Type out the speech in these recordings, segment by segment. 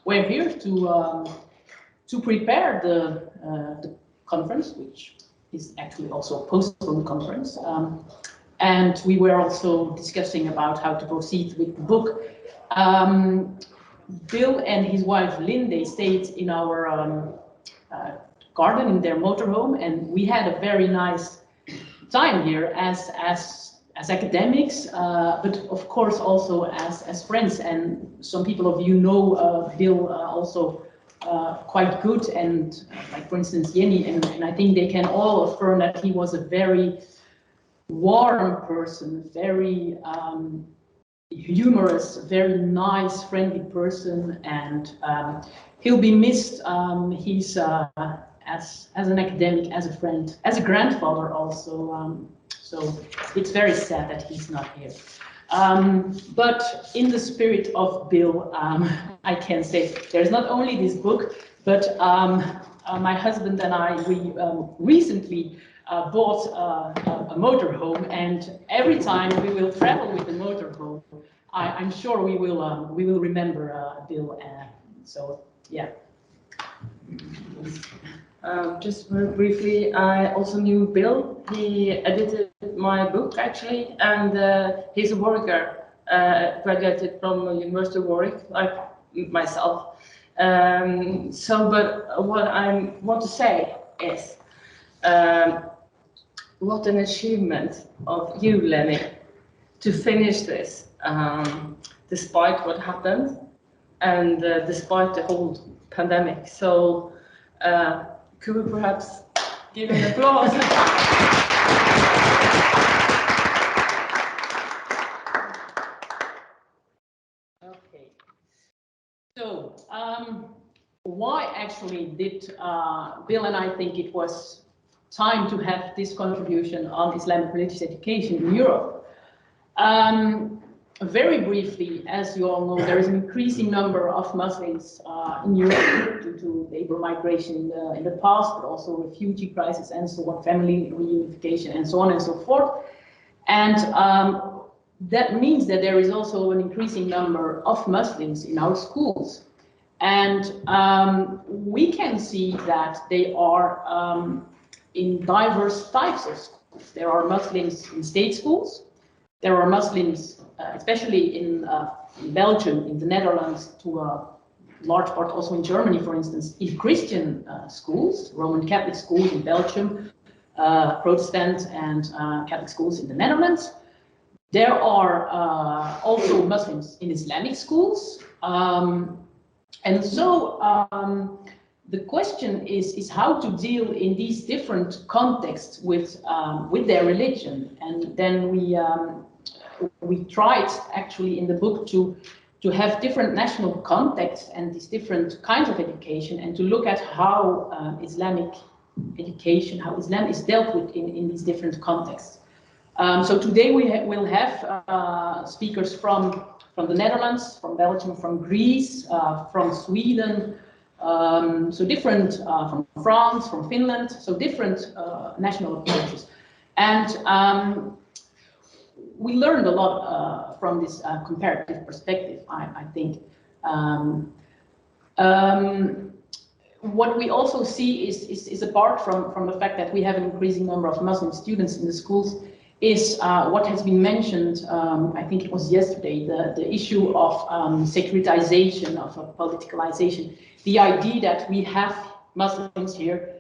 we're here to prepare the conference, which is actually also a postponed conference. And we were also discussing about how to proceed with the book. Bill and his wife Lynn, they stayed in our garden in their motorhome, and we had a very nice time here as academics, but of course also as friends. And some people of you know Bill also quite good, and like for instance Jenny, and I think they can all affirm that he was a very warm person, very humorous, very nice, friendly person, and he'll be missed. He's as an academic, as a friend, as a grandfather also. So it's very sad that he's not here. But in the spirit of Bill, I can say there's not only this book, but my husband and I, we recently bought a motorhome, and every time we will travel with the motorhome, I'm sure we will remember Bill. So yeah. Just very briefly, I also knew Bill. He edited my book actually, and he's a Warwicker, graduated from University of Warwick, like myself. But what I want to say is, what an achievement of you, Leni, to finish this, despite what happened and despite the whole pandemic. So could we perhaps give an applause? Okay. So why actually did Bill and I think it was time to have this contribution on Islamic religious education in Europe? Very briefly, as you all know, there is an increasing number of Muslims in Europe due to labor migration in the past, but also refugee crisis and so on, family reunification and so on and so forth. And that means that there is also an increasing number of Muslims in our schools. And we can see that they are in diverse types of schools. There are Muslims in state schools. There are Muslims, especially in Belgium, in the Netherlands, to a large part also in Germany, for instance, in Christian schools, Roman Catholic schools in Belgium, Protestant and Catholic schools in the Netherlands. There are also Muslims in Islamic schools. And so the question is how to deal in these different contexts with their religion. And then we tried actually in the book to have different national contexts and these different kinds of education, and to look at how Islamic education, how Islam is dealt with in these different contexts. So today we will have speakers from the Netherlands, from Belgium, from Greece, from Sweden, so different, from France, from Finland, so different national approaches. And we learned a lot from this comparative perspective, I think. What we also see is apart from the fact that we have an increasing number of Muslim students in the schools, is what has been mentioned, I think it was yesterday, the issue of securitization, of politicalization, the idea that we have Muslims here,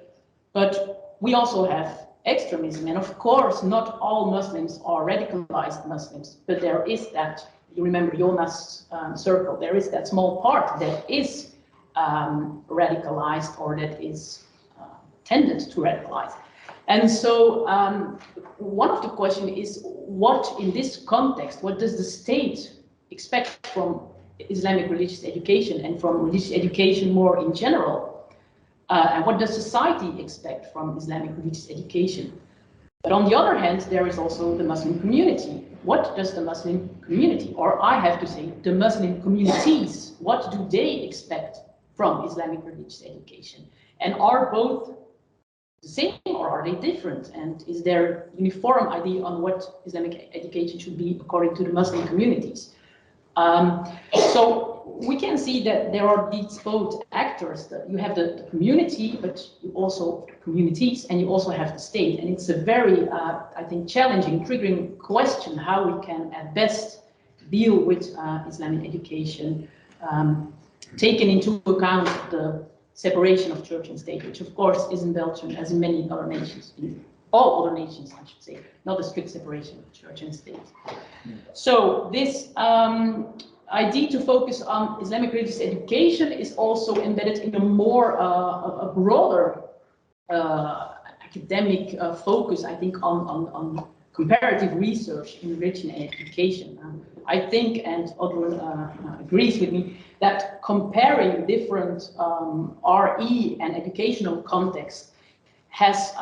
but we also have extremism. And of course, not all Muslims are radicalized Muslims, but there is that, you remember Jonas' circle, there is that small part that is radicalized, or that is tended to radicalize. And so one of the questions is, what in this context, what does the state expect from Islamic religious education and from religious education more in general? And what does society expect from Islamic religious education? But on the other hand, there is also the Muslim community. What does the Muslim community, or I have to say, the Muslim communities, what do they expect from Islamic religious education? And are both the same, or are they different? And is there uniform idea on what Islamic education should be according to the Muslim communities? So we can see that there are these both actors. That you have the community, but you also communities, and you also have the state. And it's a very, I think, challenging, triggering question how we can at best deal with Islamic education, taking into account the separation of church and state, which of course is in Belgium as in many other nations, in all other nations, I should say, not a strict separation of church and state. So this idea to focus on Islamic religious education is also embedded in a more a broader academic focus, I think, on comparative research in religion and education. I think, and Oddrun agrees with me, that comparing different RE and educational contexts has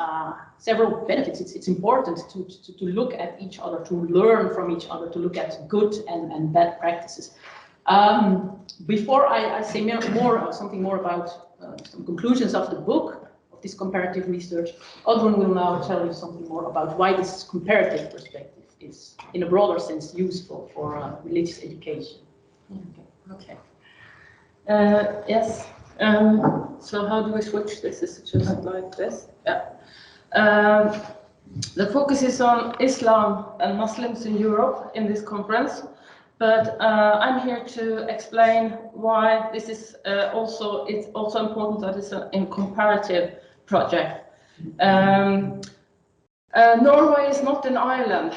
several benefits. It's important to look at each other, to learn from each other, to look at good and bad practices. Before I say something more about some conclusions of the book, of this comparative research, Oddrun will now tell you something more about why this comparative perspective is, in a broader sense, useful for religious education. Okay. Yes. So how do we switch this? Is it just like this? Yeah. The focus is on Islam and Muslims in Europe in this conference, but I'm here to explain why this is it's also important that it's a comparative project. Norway is not an island.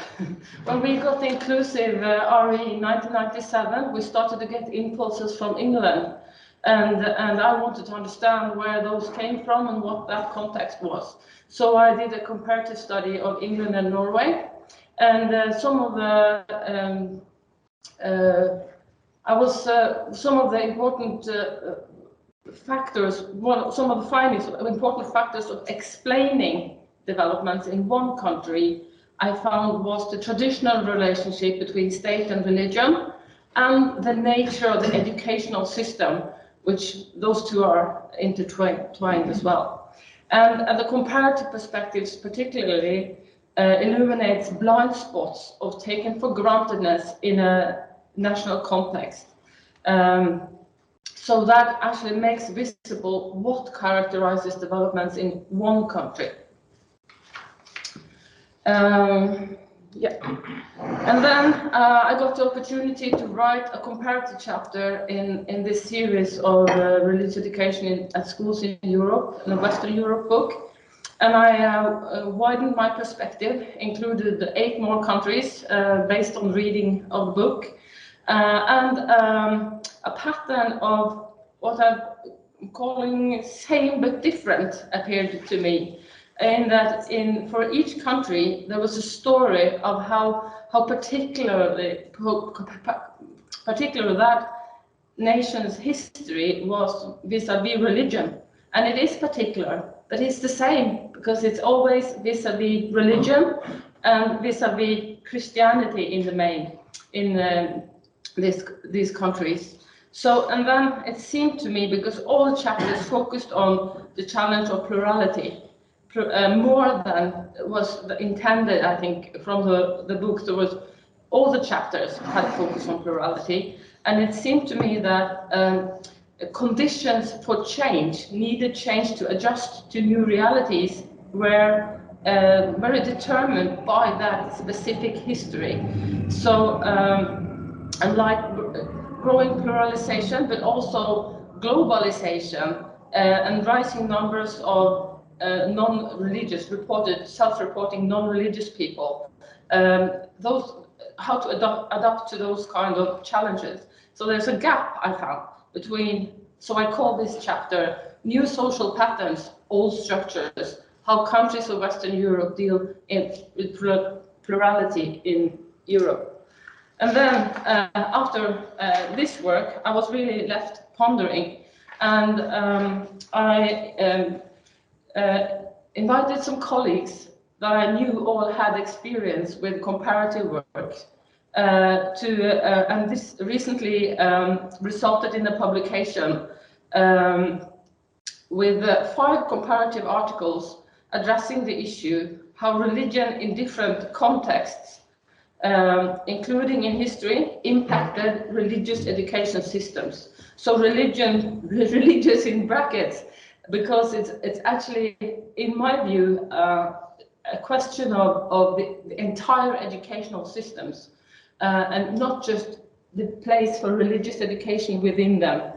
When we got the inclusive RE in 1997, we started to get impulses from England. And I wanted to understand where those came from and what that context was. So I did a comparative study of England and Norway, and some of the important factors. Some of the findings, important factors of explaining developments in one country, I found was the traditional relationship between state and religion, and the nature of the educational system, which those two are intertwined as well. And the comparative perspectives particularly illuminates blind spots of taken for grantedness in a national context. So that actually makes visible what characterizes developments in one country. Yeah, and then I got the opportunity to write a comparative chapter in this series of religious education at schools in Europe, in the Western Europe book, and I widened my perspective, included 8 more countries based on reading of the book, and a pattern of what I'm calling same but different appeared to me. In that, for each country, there was a story of how particular that nation's history was vis-à-vis religion. And it is particular, but it's the same, because it's always vis-à-vis religion and vis-à-vis Christianity in the main, in these countries. So, and then it seemed to me, because all the chapters focused on the challenge of plurality, more than was intended, I think, from the book. There was, all the chapters had focus on plurality, and it seemed to me that conditions for change, needed change to adjust to new realities, were very determined by that specific history. So, and like growing pluralization, but also globalization and rising numbers of non-religious, self-reporting non-religious people, how to adapt to those kind of challenges. So there's a gap I found between, so I call this chapter New Social Patterns, Old Structures, how countries of Western Europe deal with plurality in Europe. And then after this work, I was really left pondering, and I invited some colleagues that I knew all had experience with comparative work and this recently resulted in a publication with 5 comparative articles addressing the issue how religion in different contexts including in history, impacted religious education systems. So religious in brackets, because it's actually, in my view, a question of the entire educational systems, and not just the place for religious education within them.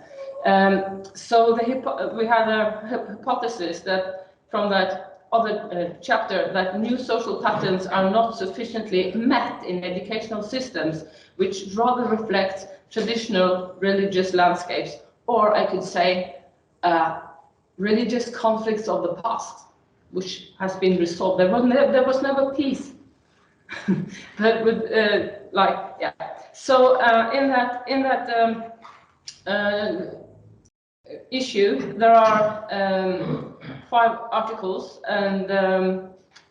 So we had a hypothesis that from that other chapter, that new social patterns are not sufficiently met in educational systems, which rather reflect traditional religious landscapes, or I could say religious conflicts of the past, which has been resolved. There was never peace. But with yeah. So in that issue, there are 5 articles, and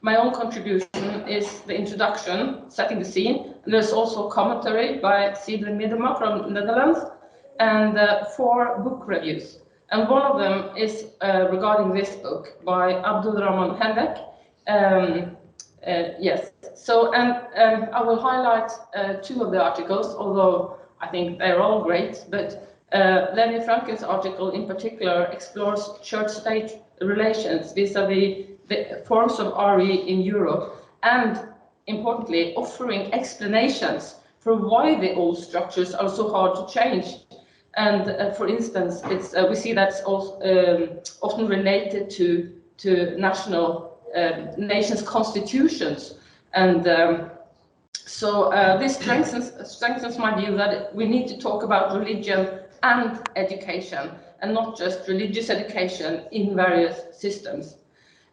my own contribution is the introduction, setting the scene. And there's also commentary by Sibylle Miedema from Netherlands, and 4 book reviews. And one of them is regarding this book by Abdulrahman Hendek. Yes. So, and I will highlight 2 of the articles, although I think they're all great. But Leni Franken's article in particular explores church-state relations vis-a-vis the forms of RE in Europe, and importantly, offering explanations for why the old structures are so hard to change. And for instance, it's we see that's also often related to national nations' constitutions, and so this strengthens my view that we need to talk about religion and education, and not just religious education in various systems.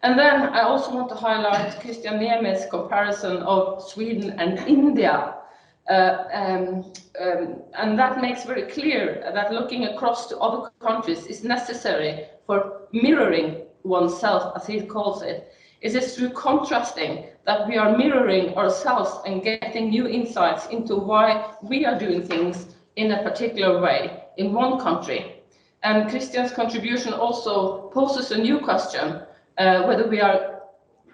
And then I also want to highlight Christian Niemi's comparison of Sweden and India. And that makes very clear that looking across to other countries is necessary for mirroring oneself, as he calls it. It is through contrasting that we are mirroring ourselves and getting new insights into why we are doing things in a particular way in one country. And Christian's contribution also poses a new question, whether we are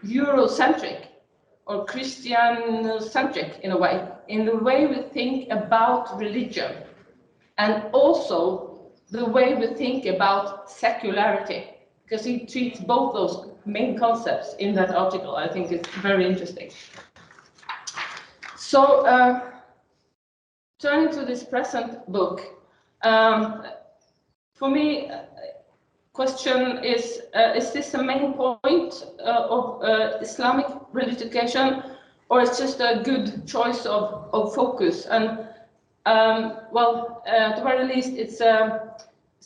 Eurocentric or Christian-centric in a way, in the way we think about religion, and also the way we think about secularity, because he treats both those main concepts in that article. I think it's very interesting. So, turning to this present book, for me, question is this the main point of Islamic religious education, or it's just a good choice of focus? And well, at the very least, it's a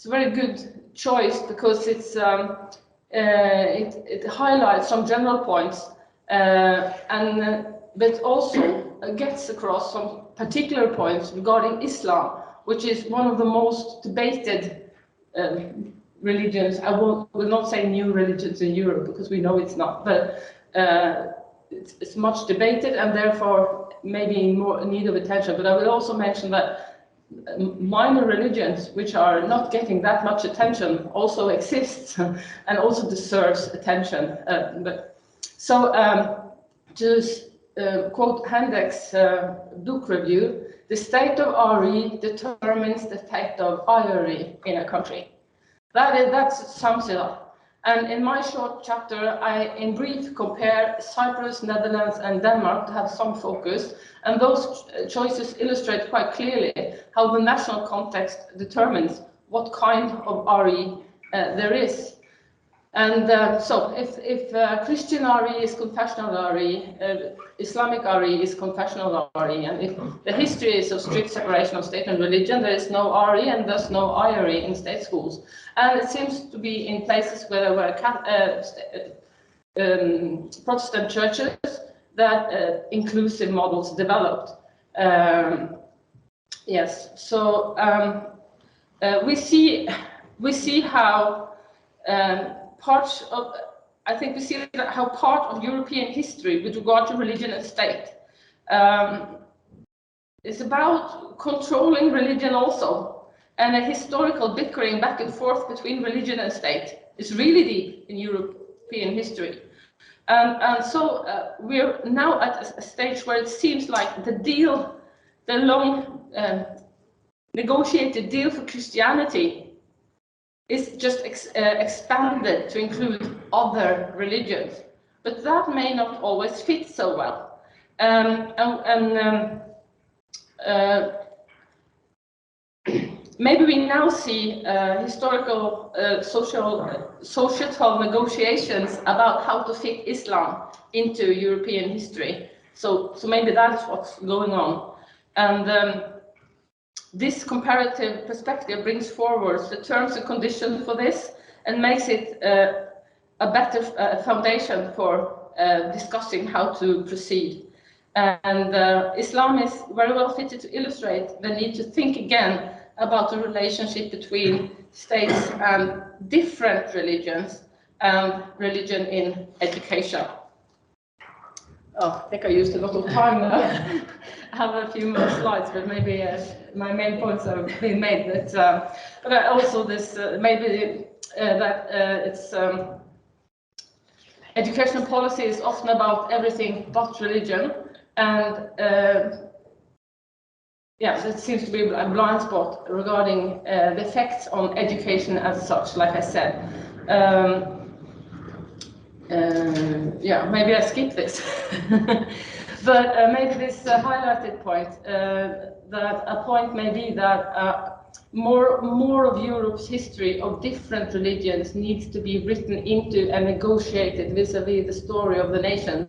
very good choice, because it's it highlights some general points, but also gets across some particular points regarding Islam, which is one of the most debated religions. I will not say new religions in Europe, because we know it's not, but it's much debated and therefore maybe more in need of attention. But I will also mention that minor religions, which are not getting that much attention, also exist and also deserves attention. To quote Hendek's book review, the state of RE determines the state of IRE in a country. That sums it up. And in my short chapter, I, in brief, compare Cyprus, Netherlands, and Denmark to have some focus. And those choices illustrate quite clearly how the national context determines what kind of RE there is. And so if Christian RE is confessional RE, Islamic RE is confessional RE, and if the history is of strict separation of state and religion, there is no RE and thus no IRE in state schools. And it seems to be in places where there were Protestant churches that inclusive models developed. Yes, so we see how I think we see how part of European history with regard to religion and state is about controlling religion also, and a historical bickering back and forth between religion and state is really deep in European history. And so we're now at a stage where it seems like the long negotiated deal for Christianity is just expanded to include other religions. But that may not always fit so well. Maybe we now see historical, societal negotiations about how to fit Islam into European history. So maybe that's what's going on. And this comparative perspective brings forward the terms and conditions for this and makes it a better foundation for discussing how to proceed. And Islam is very well fitted to illustrate the need to think again about the relationship between states and different religions and religion in education. Oh, I think I used a lot of time now. I have a few more slides, but maybe my main points have been made. But also this maybe that it's educational policy is often about everything but religion, and yeah, it seems to be a blind spot regarding the effects on education as such, like I said. Yeah, maybe I skip this. But maybe this highlighted point, that a point may be that more of Europe's history of different religions needs to be written into and negotiated vis-a-vis the story of the nations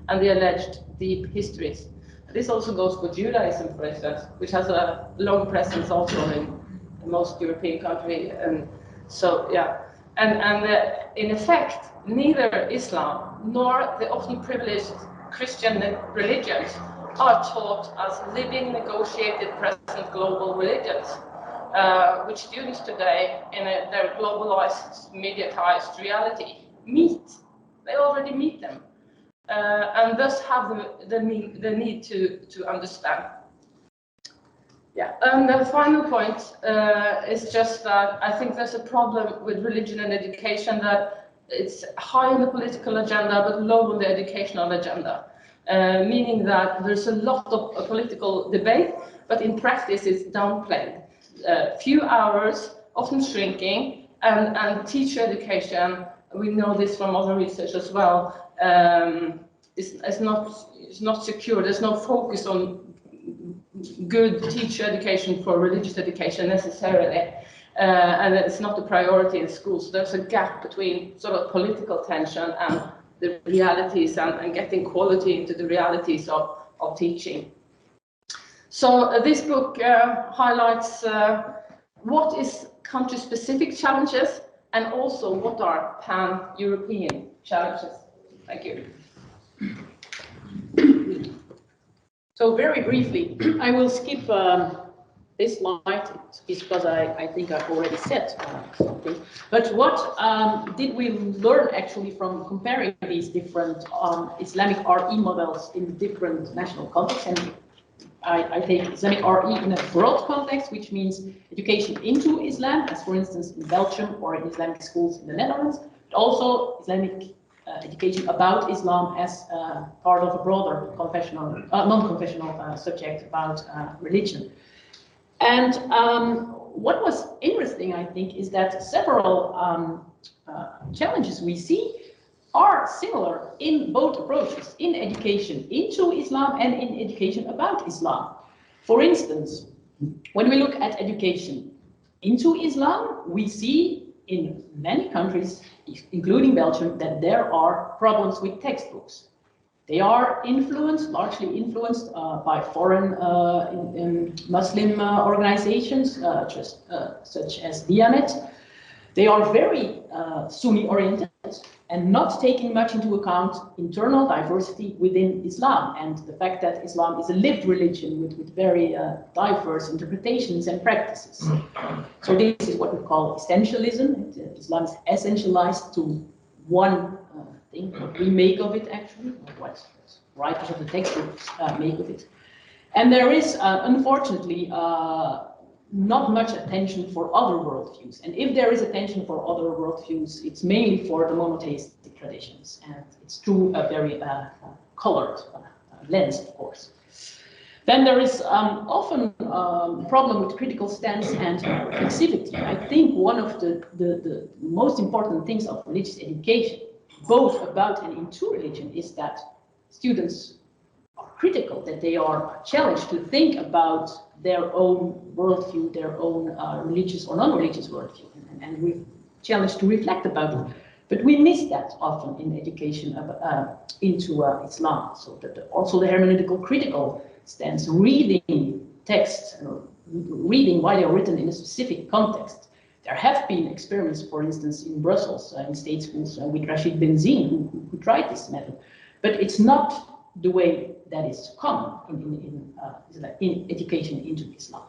and the alleged deep histories. This also goes for Judaism, for instance, which has a long presence also in most European countries. And so, yeah, and in effect, neither Islam nor the often privileged Christian religions are taught as living, negotiated, present global religions, which students today, in their globalized, mediatized reality, meet. They already meet them. And thus have the need to understand. Yeah, and the final point is just that I think there's a problem with religion and education, that it's high on the political agenda but low on the educational agenda, meaning that there's a lot of political debate, but in practice it's downplayed. Few hours, often shrinking, and teacher education, we know this from other research as well, is not secure. There's no focus on good teacher education for religious education necessarily, and it's not a priority in schools. So there's a gap between sort of political tension and the realities, and getting quality into the realities of teaching. So this book highlights what is country-specific challenges and also what are pan-European challenges. Thank you. So very briefly, I will skip this slide because I think I've already said something. But what did we learn actually from comparing these different Islamic RE models in different national contexts? And I take Islamic RE in a broad context, which means education into Islam, as for instance in Belgium or in Islamic schools in the Netherlands, but also Islamic education about Islam as part of a broader confessional, non-confessional subject about religion. And what was interesting, I think, is that several challenges we see are similar in both approaches, in education into Islam and in education about Islam. For instance, when we look at education into Islam, we see in many countries, including Belgium, that there are problems with textbooks. They are largely influenced by foreign Muslim organizations, such as Diyanet. They are very Sunni-oriented and not taking much into account internal diversity within Islam and the fact that Islam is a lived religion with very diverse interpretations and practices. So this is what we call essentialism. Islam is essentialized to one thing, what we make of it actually, or what writers of the textbooks make of it. And there is, unfortunately, not much attention for other worldviews. And if there is attention for other worldviews, it's mainly for the monotheistic traditions. And it's through a very colored lens, of course. Then there is often a problem with critical stance and reflexivity. I think one of the most important things of religious education, both about and into religion, is that students are critical, that they are challenged to think about their own worldview, their own religious or non-religious worldview, and we're challenged to reflect about it. But we miss that often in education into Islam. So also the hermeneutical critical stance, reading texts, reading why they are written in a specific context. There have been experiments, for instance, in Brussels, in state schools, with Rashid Benzine, who tried this method. But it's not the way that is common in education into Islam.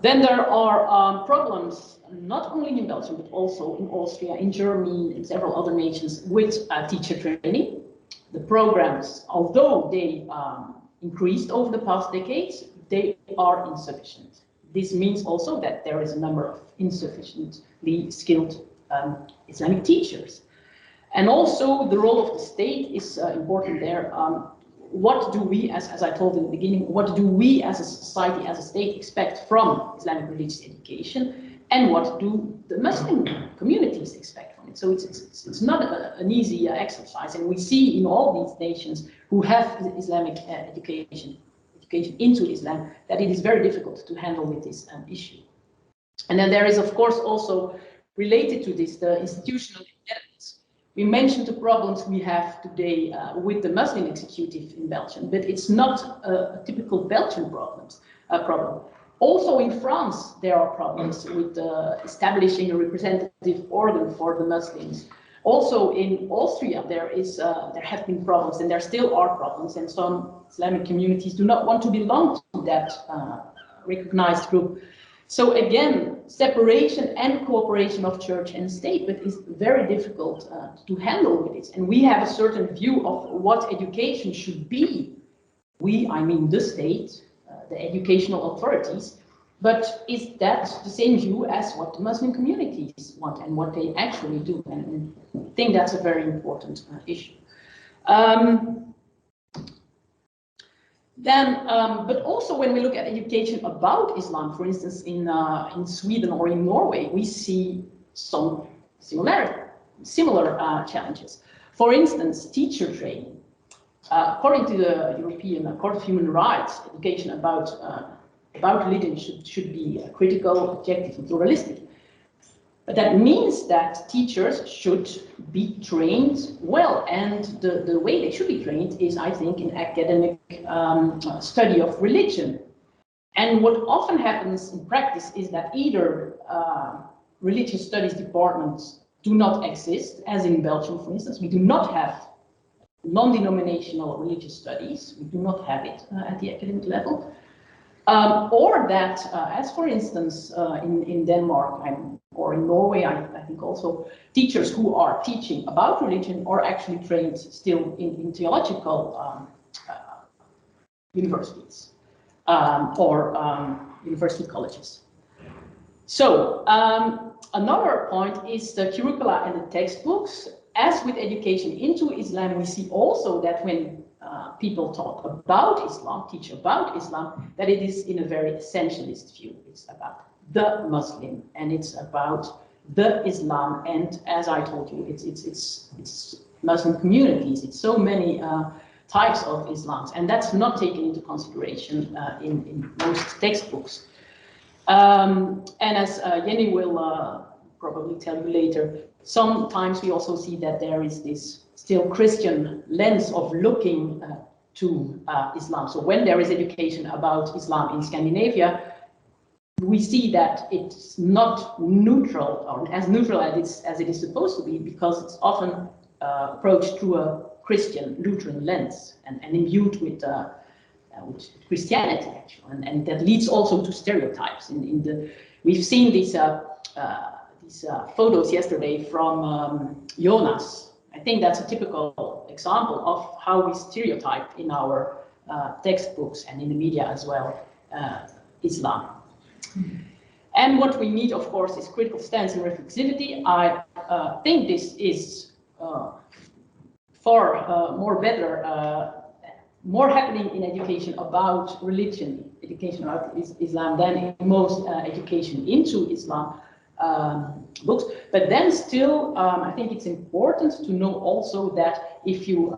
Then there are problems, not only in Belgium, but also in Austria, in Germany, and several other nations, with teacher training. The programs, although they increased over the past decades, they are insufficient. This means also that there is a number of insufficiently skilled Islamic teachers. And also the role of the state is important there. What do we, as I told in the beginning, what do we as a society, as a state, expect from Islamic religious education, and what do the Muslim communities expect from it? So it's not an easy exercise, and we see in all these nations who have Islamic education into Islam that it is very difficult to handle with this issue. And then there is, of course, also related to this the institutional indebtedness. We mentioned the problems we have today with the Muslim executive in Belgium, but it's not a typical Belgian problem. Also in France, there are problems with establishing a representative organ for the Muslims. Also in Austria, there have been problems, and there still are problems, and some Islamic communities do not want to belong to that recognized group. So again, separation and cooperation of church and state, but it's very difficult to handle with it. And we have a certain view of what education should be. We, I mean the state, the educational authorities, but is that the same view as what the Muslim communities want and what they actually do? And I think that's a very important issue. But also when we look at education about Islam, for instance, in Sweden or in Norway, we see some similar challenges. For instance, teacher training. According to the European Court of Human Rights, education about religion should be critical, objective, and pluralistic. But that means that teachers should be trained well, and the way they should be trained is, I think, in academic study of religion. And what often happens in practice is that either religious studies departments do not exist, as in Belgium, for instance. We do not have non-denominational religious studies. We do not have it at the academic level. Or that, as for instance, in Denmark or in Norway, I think also, teachers who are teaching about religion are actually trained still in theological universities or university colleges. So another point is the curricula and the textbooks. As with education into Islam, we see also that when people talk about Islam, teach about Islam, that it is in a very essentialist view. It's about the Muslim, and it's about the Islam, and as I told you, it's Muslim communities. It's so many types of Islams, and that's not taken into consideration in most textbooks. And as Jenny will probably tell you later, sometimes we also see that there is this still Christian lens of looking to Islam. So when there is education about Islam in Scandinavia, we see that it's not neutral, or as neutral as it is supposed to be, because it's often approached through a Christian Lutheran lens and imbued with Christianity, actually, and that leads also to stereotypes. We've seen these photos yesterday from Jonas. I think that's a typical example of how we stereotype in our textbooks and in the media as well, Islam. And what we need, of course, is critical stance and reflexivity. I think this is far more happening in education about religion, education about Islam, than in most education into Islam books. But then still, I think it's important to know also that if you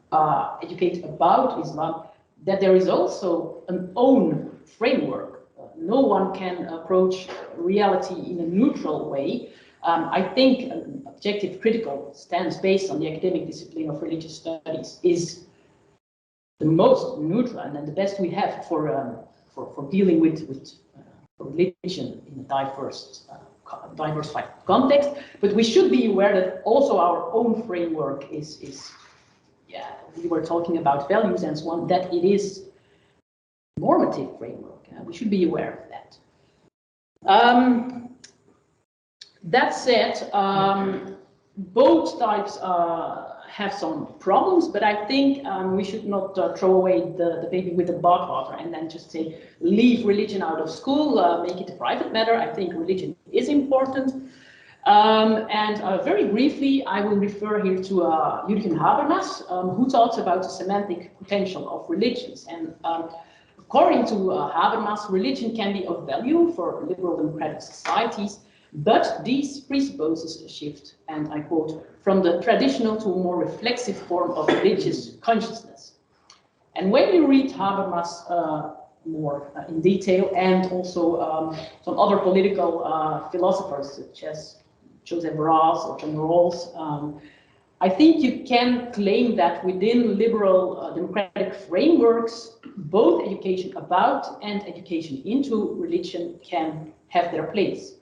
educate about Islam, that there is also an own framework. No one can approach reality in a neutral way. I think an objective critical stance based on the academic discipline of religious studies is the most neutral and the best we have for dealing with religion in a diversified context. But we should be aware that also our own framework is we were talking about values and so on, that it is a normative framework. We should be aware of that. That said, both types have some problems, but I think we should not throw away the baby with the bathwater and then just say, leave religion out of school, make it a private matter. I think religion is important. Very briefly, I will refer here to Jürgen Habermas, who talks about the semantic potential of religions. And according to Habermas, religion can be of value for liberal democratic societies, but this presupposes a shift, and I quote, from the traditional to a more reflexive form of religious consciousness. And when you read Habermas more in detail, and also some other political philosophers such as Joseph Raz or John Rawls, I think you can claim that within liberal democratic frameworks, both education about and education into religion can have their place.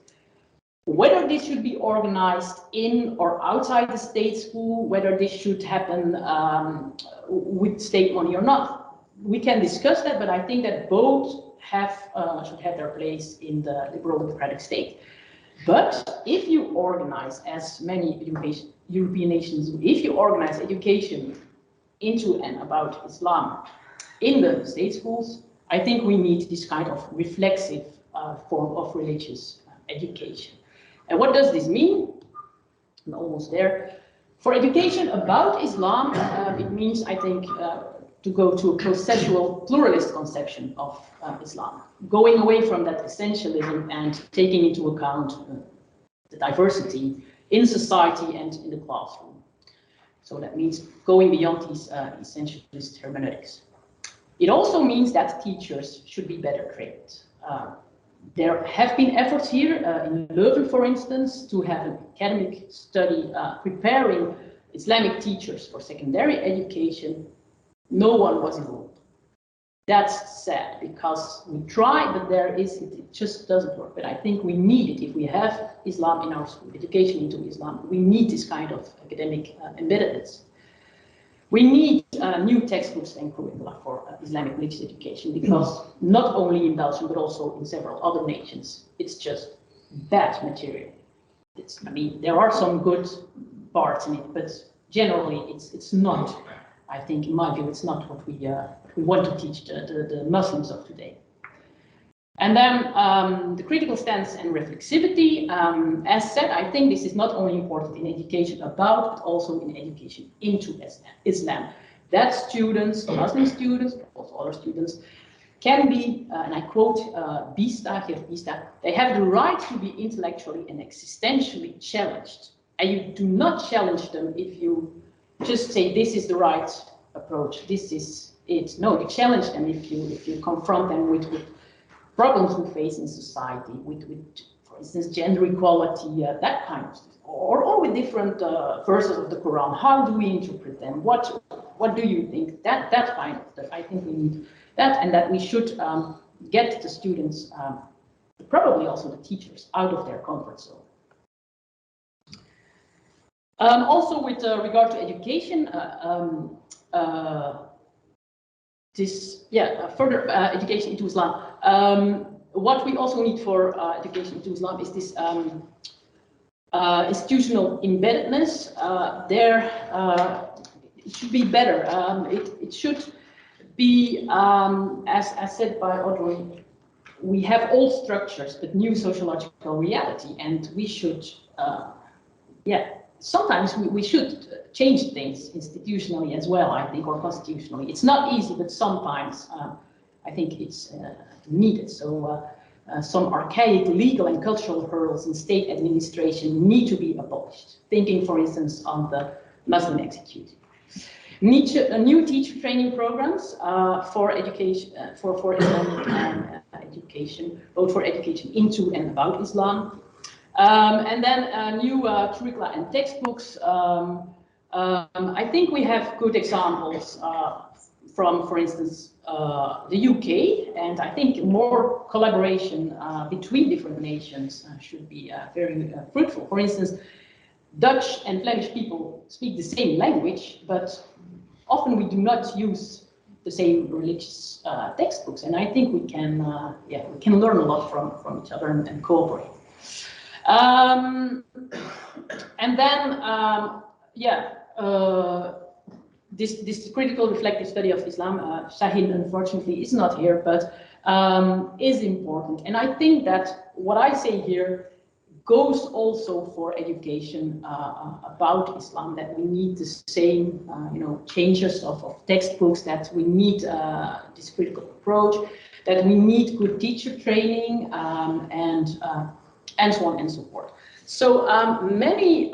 Whether this should be organized in or outside the state school, whether this should happen with state money or not, we can discuss that, but I think that both should have their place in the liberal democratic state. But if you organize, as many European nations do, if you organize education into and about Islam in the state schools, I think we need this kind of reflexive form of religious education. And what does this mean? I'm almost there. For education about Islam, it means, I think, to go to a processual pluralist conception of Islam, going away from that essentialism and taking into account the diversity in society and in the classroom. So that means going beyond these essentialist hermeneutics. It also means that teachers should be better trained. There have been efforts here in Leuven, for instance, to have an academic study preparing Islamic teachers for secondary education. No one was involved. That's sad because we try, but it just doesn't work. But I think we need it if we have Islam in our school, education into Islam. We need this kind of academic embeddedness. We need new textbooks and curricula for Islamic religious education because not only in Belgium but also in several other nations, it's just bad material. I mean, there are some good parts in it, but generally it's not. I think, in my view, it's not what we want to teach the Muslims of today. And then the critical stance and reflexivity. As said, I think this is not only important in education about, but also in education into Islam. That students, Muslim students, but also other students, can be, and I quote Bista, they have the right to be intellectually and existentially challenged. And you do not challenge them if you just say this is the right approach, this is it. No, you challenge them if you confront them with problems we face in society, with for instance, gender equality, that kind of stuff, or with different verses of the Quran. How do we interpret them? What do you think? That kind of stuff. I think we need that, and that we should get the students, probably also the teachers, out of their comfort zone. Also, with regard to education, further education into Islam. What we also need for education into Islam is this institutional embeddedness. It should be better. It should be, as said by Oddrun we have old structures, but new sociological reality, and we should, sometimes we should change things institutionally as well, I think, or constitutionally. It's not easy, but sometimes I think it's needed. So some archaic legal and cultural hurdles in state administration need to be abolished. Thinking, for instance, on the Muslim executive. New teacher training programs for education, for Islamic education, both for education into and about Islam. And then new curricula and textbooks. I think we have good examples from, for instance, the UK, and I think more collaboration between different nations should be very fruitful. For instance, Dutch and Flemish people speak the same language, but often we do not use the same religious textbooks, and I think we can learn a lot from each other and cooperate. And then, this critical reflective study of Islam, Shaheen unfortunately is not here, but is important. And I think that what I say here goes also for education about Islam, that we need the same, changes of textbooks, that we need this critical approach, that we need good teacher training, and so on and so forth. So many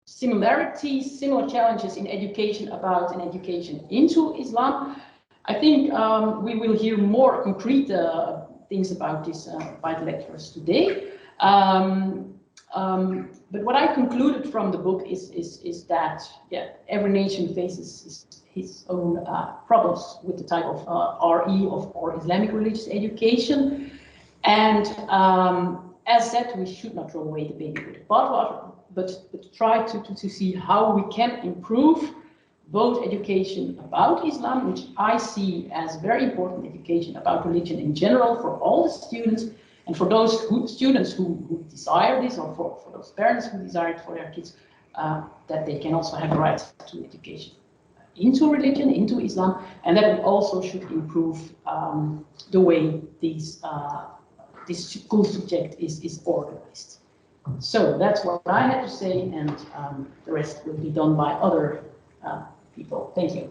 similarities, similar challenges in education about and education into Islam. I think we will hear more concrete things about this by the lecturers today. But what I concluded from the book is that every nation faces his own problems with the type of RE or Islamic religious education. And as said, we should not throw away the baby with the bathwater, but try to see how we can improve both education about Islam, which I see as very important education about religion in general for all the students, and for those students who desire this, or for those parents who desire it for their kids, that they can also have a right to education into religion, into Islam, and that we also should improve the way this school subject is organized. So that's what I had to say, and the rest will be done by other people. Thank you.